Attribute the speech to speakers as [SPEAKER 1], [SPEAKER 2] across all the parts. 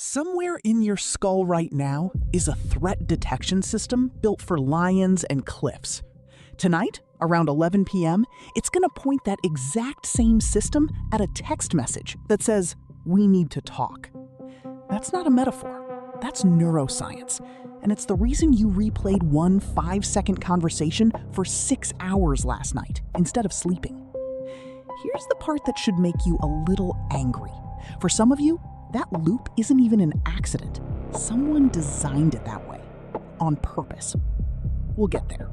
[SPEAKER 1] Somewhere in your skull right now is a threat detection system built for lions and cliffs. Tonight, around 11 p.m., it's going to point that exact same system at a text message that says, "We need to talk." That's not a metaphor. That's neuroscience. And it's the reason you replayed one 5-second conversation for 6 hours last night instead of sleeping. Here's the part that should make you a little angry. For some of you, that loop isn't even an accident. Someone designed it that way, on purpose. We'll get there.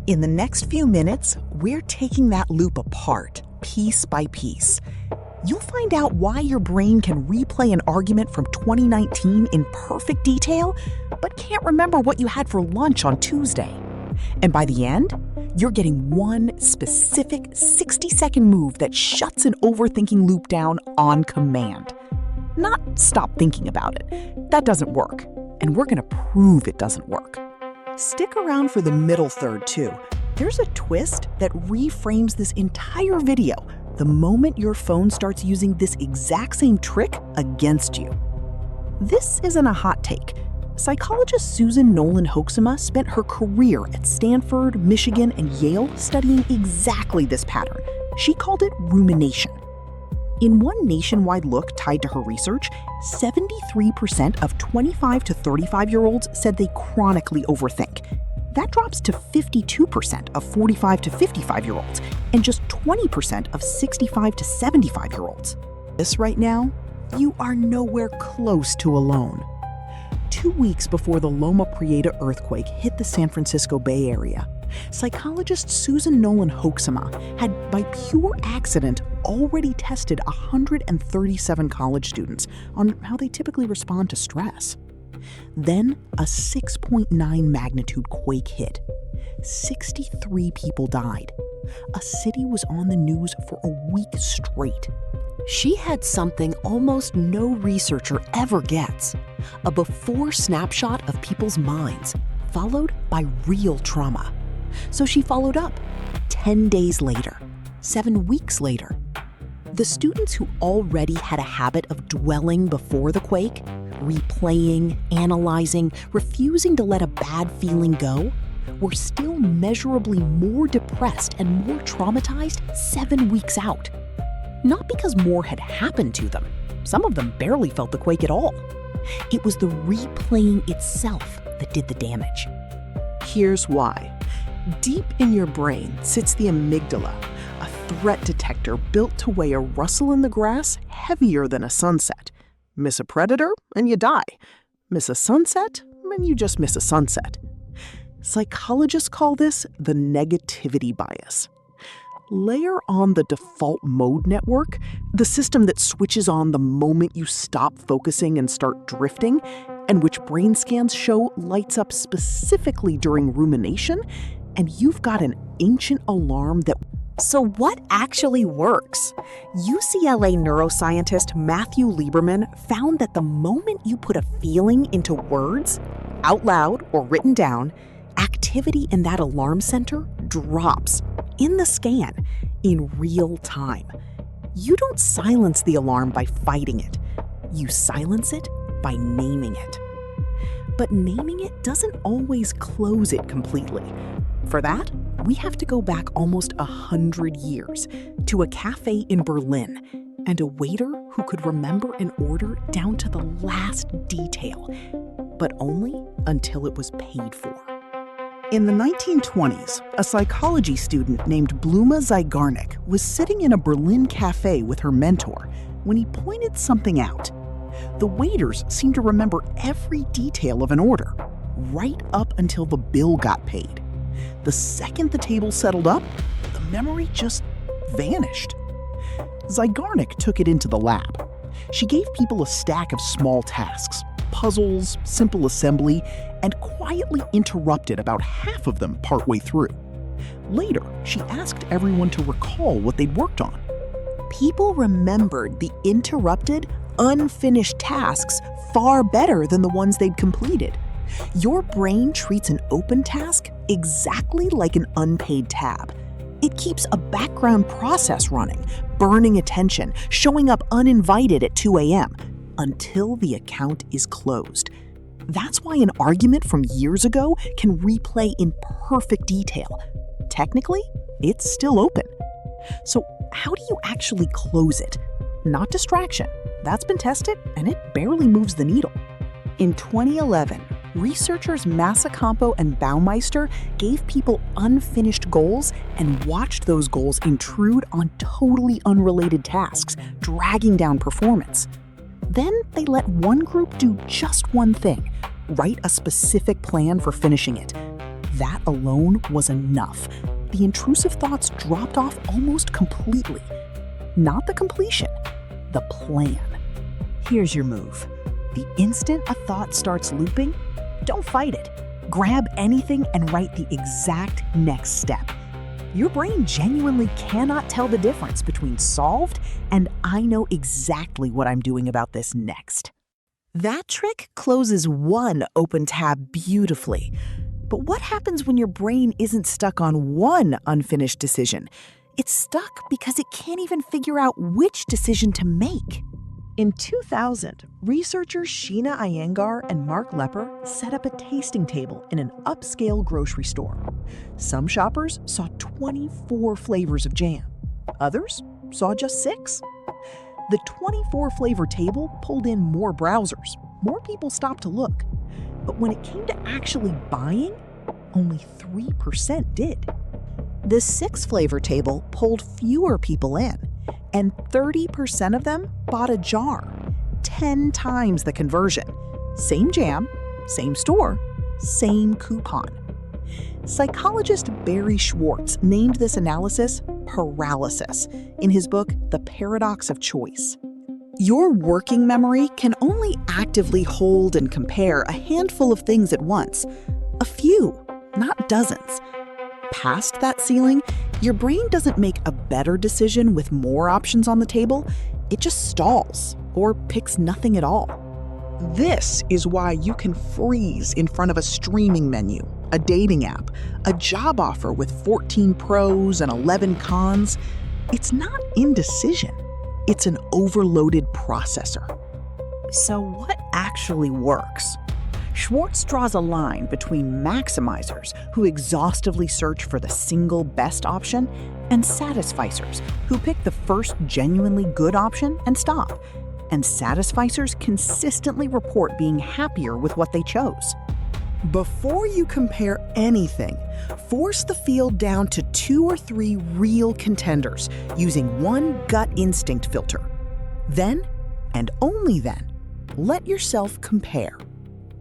[SPEAKER 2] In the next few minutes, we're taking that loop apart, piece by piece. You'll find out why your brain can replay an argument from 2019 in perfect detail, but can't remember what you had for lunch on Tuesday. And by the end, you're getting one specific 60-second move that shuts an overthinking loop down on command. Not stop thinking about it. That doesn't work. And we're going to prove it doesn't work. Stick around for the middle third, too. There's a twist that reframes this entire video the moment your phone starts using this exact same trick against you. This isn't a hot take. Psychologist Susan Nolen-Hoeksema spent her career at Stanford, Michigan, and Yale studying exactly this pattern. She called it rumination. In one nationwide look tied to her research, 73% of 25 to 35-year-olds said they chronically overthink. That drops to 52% of 45 to 55-year-olds and just 20% of 65 to 75-year-olds. This right now, you are nowhere close to alone. 2 weeks before the Loma Prieta earthquake hit the San Francisco Bay Area, psychologist Susan Nolen-Hoeksema had, by pure accident, already tested 137 college students on how they typically respond to stress. Then a 6.9 magnitude quake hit. 63 people died. A city was on the news for a week straight. She had something almost no researcher ever gets: a before snapshot of people's minds, followed by real trauma. So she followed up 10 days later, 7 weeks later. The students who already had a habit of dwelling before the quake, replaying, analyzing, refusing to let a bad feeling go, were still measurably more depressed and more traumatized 7 weeks out. Not because more had happened to them. Some of them barely felt the quake at all. It was the replaying itself that did the damage. Here's why. Deep in your brain sits the amygdala, a threat detector built to weigh a rustle in the grass heavier than a sunset. Miss a predator, and you die. Miss a sunset, and you just miss a sunset. Psychologists call this the negativity bias. Layer on the default mode network, the system that switches on the moment you stop focusing and start drifting, and which brain scans show lights up specifically during rumination, and you've got an ancient alarm that... So what actually works? UCLA neuroscientist Matthew Lieberman found that the moment you put a feeling into words, out loud or written down, activity in that alarm center drops in the scan in real time. You don't silence the alarm by fighting it. You silence it by naming it. But naming it doesn't always close it completely. For that, we have to go back almost 100 years to a café in Berlin and a waiter who could remember an order down to the last detail, but only until it was paid for. In the 1920s, a psychology student named Loma Zeigarnik was sitting in a Berlin café with her mentor when he pointed something out. The waiters seemed to remember every detail of an order, right up until the bill got paid. The second the table settled up, the memory just vanished. Zeigarnik took it into the lab. She gave people a stack of small tasks, puzzles, simple assembly, and quietly interrupted about half of them partway through. Later, she asked everyone to recall what they'd worked on. People remembered the interrupted, unfinished tasks far better than the ones they'd completed. Your brain treats an open task exactly like an unpaid tab. It keeps a background process running, burning attention, showing up uninvited at 2 a.m. until the account is closed. That's why an argument from years ago can replay in perfect detail. Technically, it's still open. So how do you actually close it? Not distraction. That's been tested, and it barely moves the needle. In 2011, researchers Massacampo and Baumeister gave people unfinished goals and watched those goals intrude on totally unrelated tasks, dragging down performance. Then they let one group do just one thing, write a specific plan for finishing it. That alone was enough. The intrusive thoughts dropped off almost completely. Not the completion, the plan. Here's your move. The instant a thought starts looping, don't fight it. Grab anything and write the exact next step. Your brain genuinely cannot tell the difference between solved and I know exactly what I'm doing about this next. That trick closes one open tab beautifully. But what happens when your brain isn't stuck on one unfinished decision? It's stuck because it can't even figure out which decision to make. In 2000, researchers Sheena Iyengar and Mark Lepper set up a tasting table in an upscale grocery store. Some shoppers saw 24 flavors of jam. Others saw just 6. The 24-flavor table pulled in more browsers. More people stopped to look. But when it came to actually buying, only 3% did. The 6-flavor table pulled fewer people in, and 30% of them bought a jar, 10 times the conversion. Same jam, same store, same coupon. Psychologist Barry Schwartz named this analysis paralysis in his book, The Paradox of Choice. Your working memory can only actively hold and compare a handful of things at once. A few, not dozens. Past that ceiling, your brain doesn't make a better decision with more options on the table. It just stalls or picks nothing at all.
[SPEAKER 1] This is why you can freeze in front of a streaming menu, a dating app, a job offer with 14 pros and 11 cons. It's not indecision. It's an overloaded processor.
[SPEAKER 2] So what actually works? Schwartz draws a line between maximizers, who exhaustively search for the single best option, and satisficers, who pick the first genuinely good option and stop. And satisficers consistently report being happier with what they chose. Before you compare anything, force the field down to 2 or 3 real contenders using one gut instinct filter. Then, and only then, let yourself compare.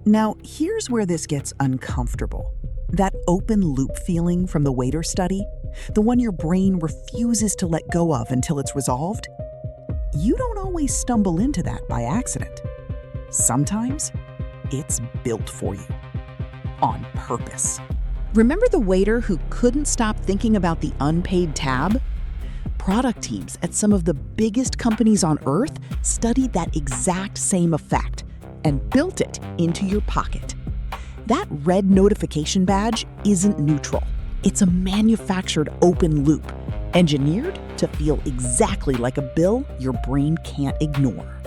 [SPEAKER 2] Now, here's where this gets uncomfortable. That open loop feeling from the waiter study, the one your brain refuses to let go of until it's resolved, you don't always stumble into that by accident. Sometimes, it's built for you. On purpose. Remember the waiter who couldn't stop thinking about the unpaid tab? Product teams at some of the biggest companies on Earth studied that exact same effect and built it into your pocket. That red notification badge isn't neutral. It's a manufactured open loop, engineered to feel exactly like a bill your brain can't ignore.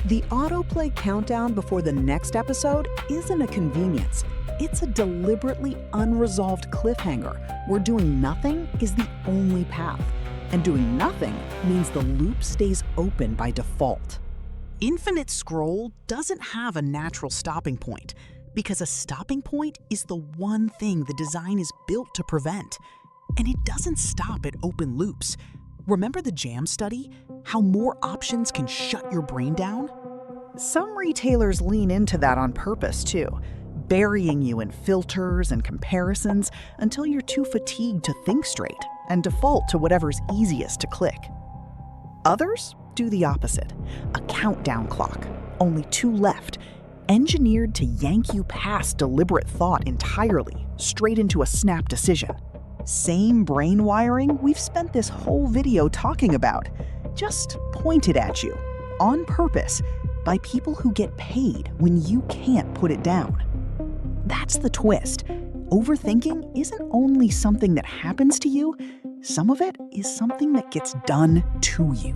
[SPEAKER 2] The autoplay countdown before the next episode isn't a convenience. It's a deliberately unresolved cliffhanger where doing nothing is the only path. And doing nothing means the loop stays open by default. Infinite scroll doesn't have a natural stopping point because a stopping point is the one thing the design is built to prevent. And it doesn't stop at open loops. Remember the jam study? How more options can shut your brain down? Some retailers lean into that on purpose too, burying you in filters and comparisons until you're too fatigued to think straight and default to whatever's easiest to click. Others do the opposite, a countdown clock, only 2 left, engineered to yank you past deliberate thought entirely, straight into a snap decision. Same brain wiring we've spent this whole video talking about, just pointed at you, on purpose, by people who get paid when you can't put it down. That's the twist. Overthinking isn't only something that happens to you, some of it is something that gets done to you.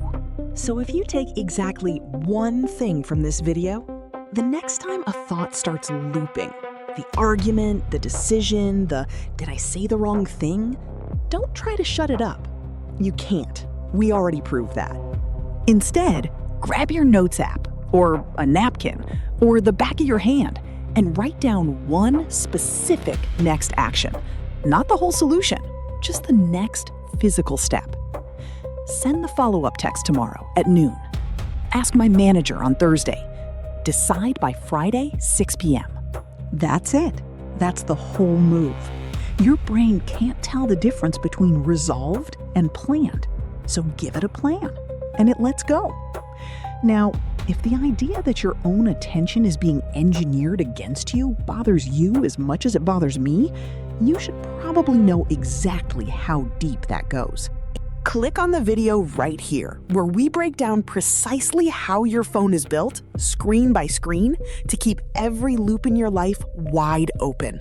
[SPEAKER 2] So if you take exactly one thing from this video, the next time a thought starts looping, the argument, the decision, the did I say the wrong thing? Don't try to shut it up. You can't. We already proved that. Instead, grab your notes app, or a napkin, or the back of your hand, and write down one specific next action. Not the whole solution, just the next physical step. Send the follow-up text tomorrow at noon. Ask my manager on Thursday. Decide by Friday, 6 p.m. That's it. That's the whole move. Your brain can't tell the difference between resolved and planned. So give it a plan, and it lets go. Now, if the idea that your own attention is being engineered against you bothers you as much as it bothers me, you should probably know exactly how deep that goes. Click on the video right here, where we break down precisely how your phone is built, screen by screen, to keep every loop in your life wide open.